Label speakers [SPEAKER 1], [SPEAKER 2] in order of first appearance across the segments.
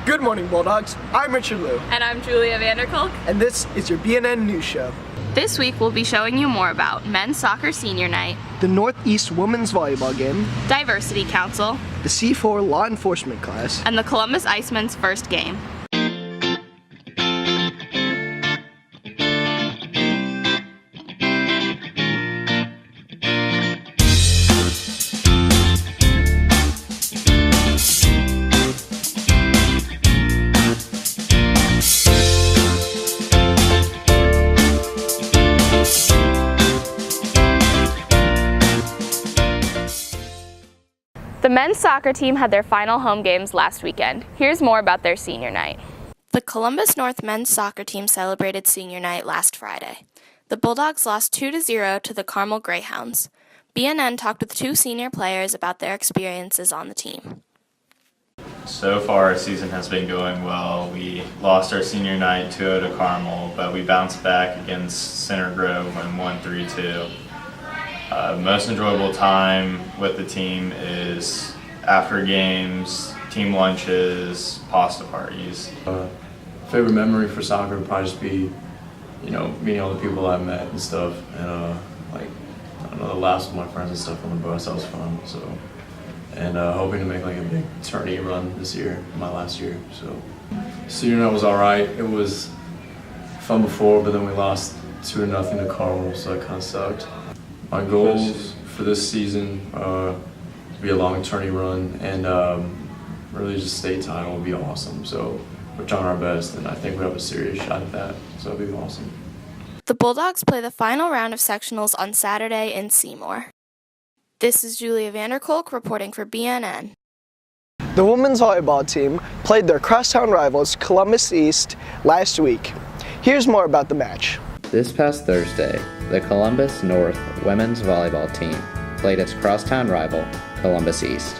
[SPEAKER 1] Good morning, Bulldogs. I'm Richard Liu.
[SPEAKER 2] And I'm Julia Vanderkolk.
[SPEAKER 1] And this is your BNN News Show.
[SPEAKER 2] This week we'll be showing you more about men's soccer senior night,
[SPEAKER 1] the Northeast Women's Volleyball game,
[SPEAKER 2] Diversity Council,
[SPEAKER 1] the C4 Law Enforcement class,
[SPEAKER 2] and the Columbus Icemen's first game. The men's soccer team had their final home games last weekend. Here's more about their senior night. The Columbus North men's soccer team celebrated senior night last Friday. The Bulldogs lost 2-0 to the Carmel Greyhounds. BNN talked with two senior players about their experiences on the team.
[SPEAKER 3] So far, our season has been going well. We lost our senior night 2-0 to Carmel, but we bounced back against Center Grove and won 3-2. Most enjoyable time with the team is after games, team lunches, pasta parties.
[SPEAKER 4] Favorite memory for soccer would probably just be, meeting all the people I've met and stuff, and the laughs with my friends and stuff on the bus. That was fun. So, and hoping to make like a big tourney run this year, my last year. So, senior night was all right. It was fun before, but then we lost 2-0 to Carmel, so that kind of sucked. My goals for this season to be a long tourney run and really just state title would be awesome. So we're trying our best, and I think we have a serious shot at that. So it'll be awesome.
[SPEAKER 2] The Bulldogs play the final round of sectionals on Saturday in Seymour. This is Julia Vanderkolk reporting for BNN.
[SPEAKER 1] The women's volleyball team played their crosstown rivals Columbus East last week. Here's more about the match.
[SPEAKER 5] This past Thursday, the Columbus North women's volleyball team played its crosstown rival, Columbus East.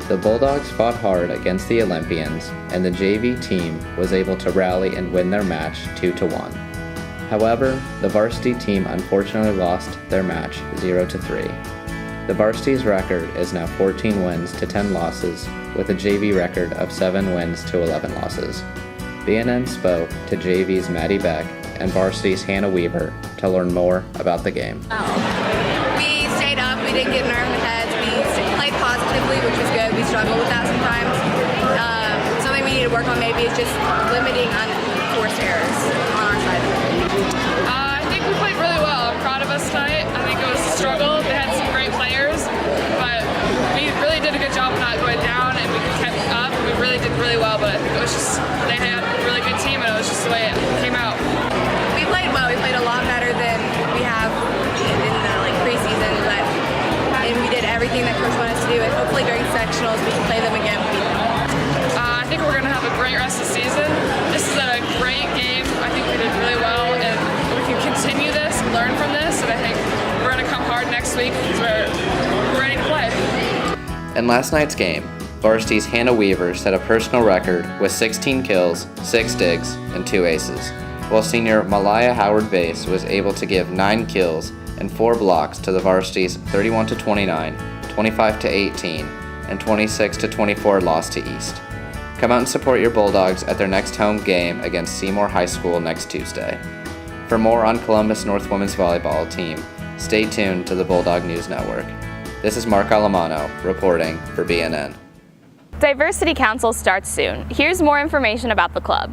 [SPEAKER 5] The Bulldogs fought hard against the Olympians, and the JV team was able to rally and win their match 2-1. However, the varsity team unfortunately lost their match 0-3. The varsity's record is now 14 wins to 10 losses, with a JV record of 7 wins to 11 losses. BNN spoke to JV's Maddie Beck and varsity's Hannah Weaver to learn more about the game.
[SPEAKER 6] We stayed up, we didn't get in our own heads, we played positively, which was good. We struggle with that sometimes. Something we need to work on maybe is just limiting unforced errors on our side.
[SPEAKER 7] I think we played really well. I'm proud of us tonight. I think it was a struggle. They had some great players, but we really did a good job of not going down, and we kept up. We really did really well, but I think it was just, they had a really good team, and it was just the way it came out.
[SPEAKER 6] We played well. We played a lot better than we have in the preseason, and we did everything that coach wanted us to do. And hopefully during sectionals we can play them again.
[SPEAKER 7] I think we're going to have a great rest of the season. This is a great game. I think we did really well, and we can continue this, learn from this, and I think we're going to come hard next week because we're ready to play.
[SPEAKER 5] In last night's game, varsity's Hannah Weaver set a personal record with 16 kills, 6 digs, and 2 aces, while senior Malaya Howard-Bass was able to give 9 kills and 4 blocks to the varsity's 31-29, 25-18, and 26-24 loss to East. Come out and support your Bulldogs at their next home game against Seymour High School next Tuesday. For more on Columbus North Women's Volleyball team, stay tuned to the Bulldog News Network. This is Mark Alamano reporting for BNN.
[SPEAKER 2] Diversity Council starts soon. Here's more information about the club.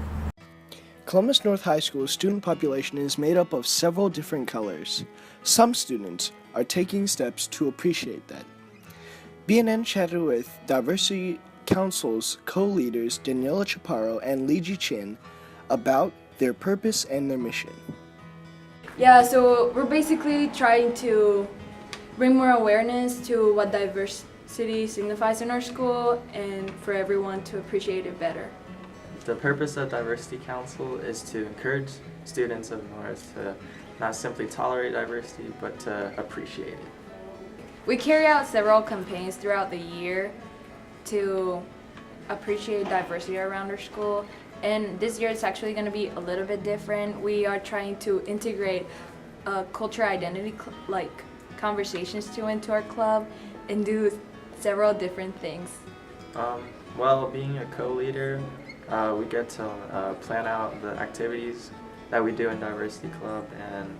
[SPEAKER 1] Columbus North High School's student population is made up of several different colors. Some students are taking steps to appreciate that. BNN chatted with Diversity Council's co-leaders Daniela Chaparro and Lee Ji Chin about their purpose and their mission.
[SPEAKER 8] Yeah, so we're basically trying to bring more awareness to what diversity signifies in our school and for everyone to appreciate it better.
[SPEAKER 9] The purpose of Diversity Council is to encourage students of North to not simply tolerate diversity, but to appreciate it.
[SPEAKER 8] We carry out several campaigns throughout the year to appreciate diversity around our school, and this year it's actually going to be a little bit different. We are trying to integrate cultural identity conversations into our club and do several different things.
[SPEAKER 9] Well, being a co-leader, we get to plan out the activities that we do in Diversity Club, and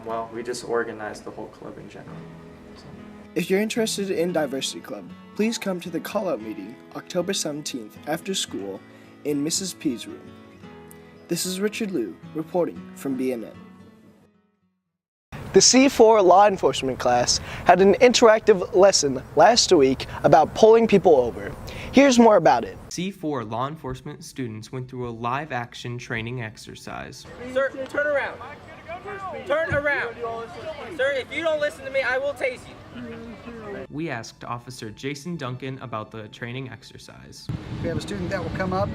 [SPEAKER 9] well, we just organize the whole club in general. So.
[SPEAKER 1] If you're interested in Diversity Club, please come to the call-out meeting October 17th after school in Mrs. P's room. This is Richard Liu reporting from BNN. The C4 law enforcement class had an interactive lesson last week about pulling people over. Here's more about it.
[SPEAKER 10] C4 law enforcement students went through a live action training exercise.
[SPEAKER 11] Sir, turn around. Turn around. Sir, if you don't listen to me, I will tase you.
[SPEAKER 10] We asked Officer Jason Duncan about the training exercise.
[SPEAKER 12] We have a student that will come up,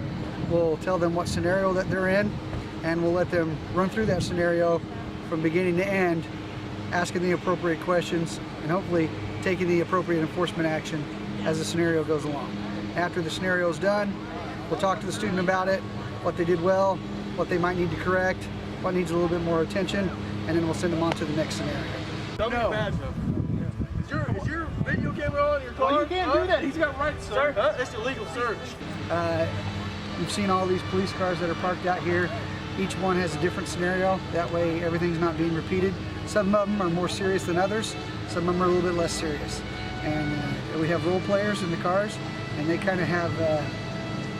[SPEAKER 12] we'll tell them what scenario that they're in, and we'll let them run through that scenario from beginning to end, asking the appropriate questions and hopefully taking the appropriate enforcement action as the scenario goes along. After the scenario is done, we'll talk to the student about it, what they did well, what they might need to correct, what needs a little bit more attention, and then we'll send them on to the next scenario.
[SPEAKER 13] Is your video camera on your car?
[SPEAKER 12] You can't do that.
[SPEAKER 13] He's got rights, sir. That's illegal search.
[SPEAKER 12] You've seen all these police cars that are parked out here. Each one has a different scenario. That way everything's not being repeated. Some of them are more serious than others. Some of them are a little bit less serious. And we have role players in the cars, and they kind of have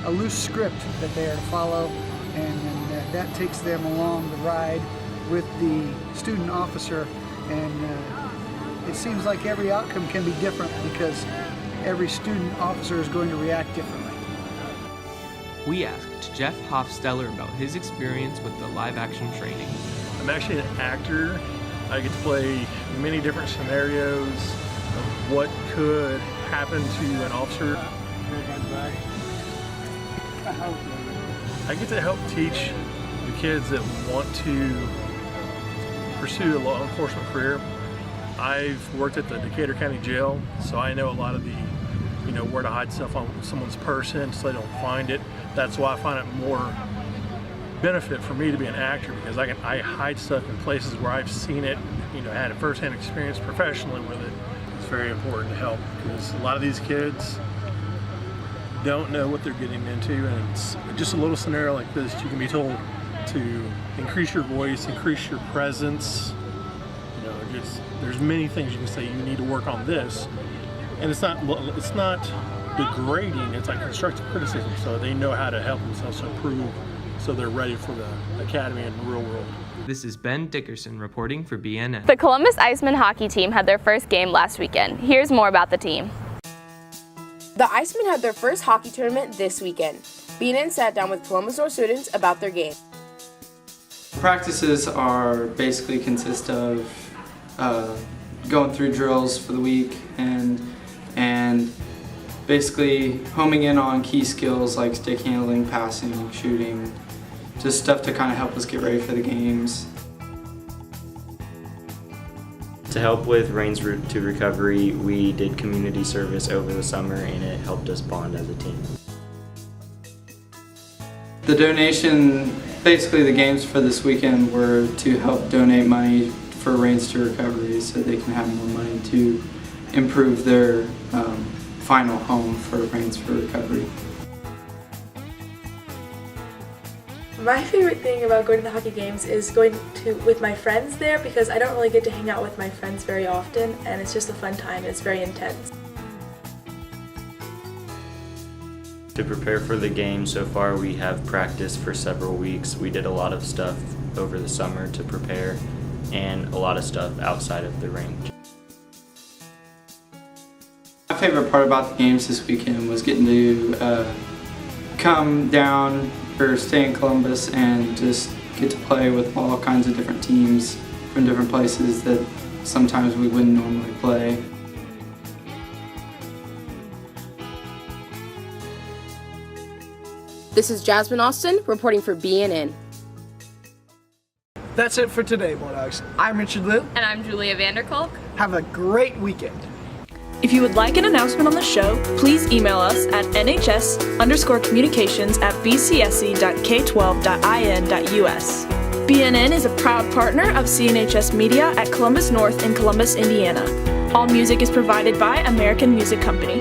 [SPEAKER 12] a loose script that they are to follow, and that takes them along the ride with the student officer. And it seems like every outcome can be different because every student officer is going to react differently.
[SPEAKER 10] We asked Jeff Hofsteller about his experience with the live action training.
[SPEAKER 13] I'm actually an actor. I get to play many different scenarios of what could happen to an officer. I get to help teach the kids that want to pursue a law enforcement career. I've worked at the Decatur County Jail, so I know a lot of the, where to hide stuff on someone's person so they don't find it. That's why I find it more benefit for me to be an actor, because I hide stuff in places where I've seen it, had a first-hand experience professionally with it. It's very important to help because a lot of these kids don't know what they're getting into, and it's just a little scenario like this. You can be told to increase your voice, increase your presence. There's many things you can say. You need to work on this, and it's not degrading. It's like constructive criticism, so they know how to help themselves improve, so they're ready for the academy and the real world.
[SPEAKER 10] This is Ben Dickerson reporting for BNN.
[SPEAKER 2] The Columbus Icemen hockey team had their first game last weekend. Here's more about the team.
[SPEAKER 14] The Icemen had their first hockey tournament this weekend. BNN sat down with Columbus North students about their game.
[SPEAKER 15] Practices are basically consist of going through drills for the week and basically homing in on key skills like stick handling, passing, shooting, just stuff to kind of help us get ready for the games.
[SPEAKER 16] To help with Rain's Route to Recovery, we did community service over the summer, and it helped us bond as a team.
[SPEAKER 15] The donation, basically the games for this weekend were to help donate money for Rain's to Recovery so they can have more money to improve their final home for Rain's for Recovery.
[SPEAKER 17] My favorite thing about going to the hockey games is going with my friends there, because I don't really get to hang out with my friends very often, and it's just a fun time. It's very intense.
[SPEAKER 16] To prepare for the game, so far we have practiced for several weeks. We did a lot of stuff over the summer to prepare, and a lot of stuff outside of the rink.
[SPEAKER 15] My favorite part about the games this weekend was getting to come down or stay in Columbus and just get to play with all kinds of different teams from different places that sometimes we wouldn't normally play.
[SPEAKER 14] This is Jasmine Austin reporting for BNN.
[SPEAKER 1] That's it for today, Bulldogs. I'm Richard Liu.
[SPEAKER 2] And I'm Julia Vanderkolk.
[SPEAKER 1] Have a great weekend.
[SPEAKER 18] If you would like an announcement on the show, please email us at nhs_communications@bcsc.k12.in.us. BNN is a proud partner of CNHS Media at Columbus North in Columbus, Indiana. All music is provided by American Music Company.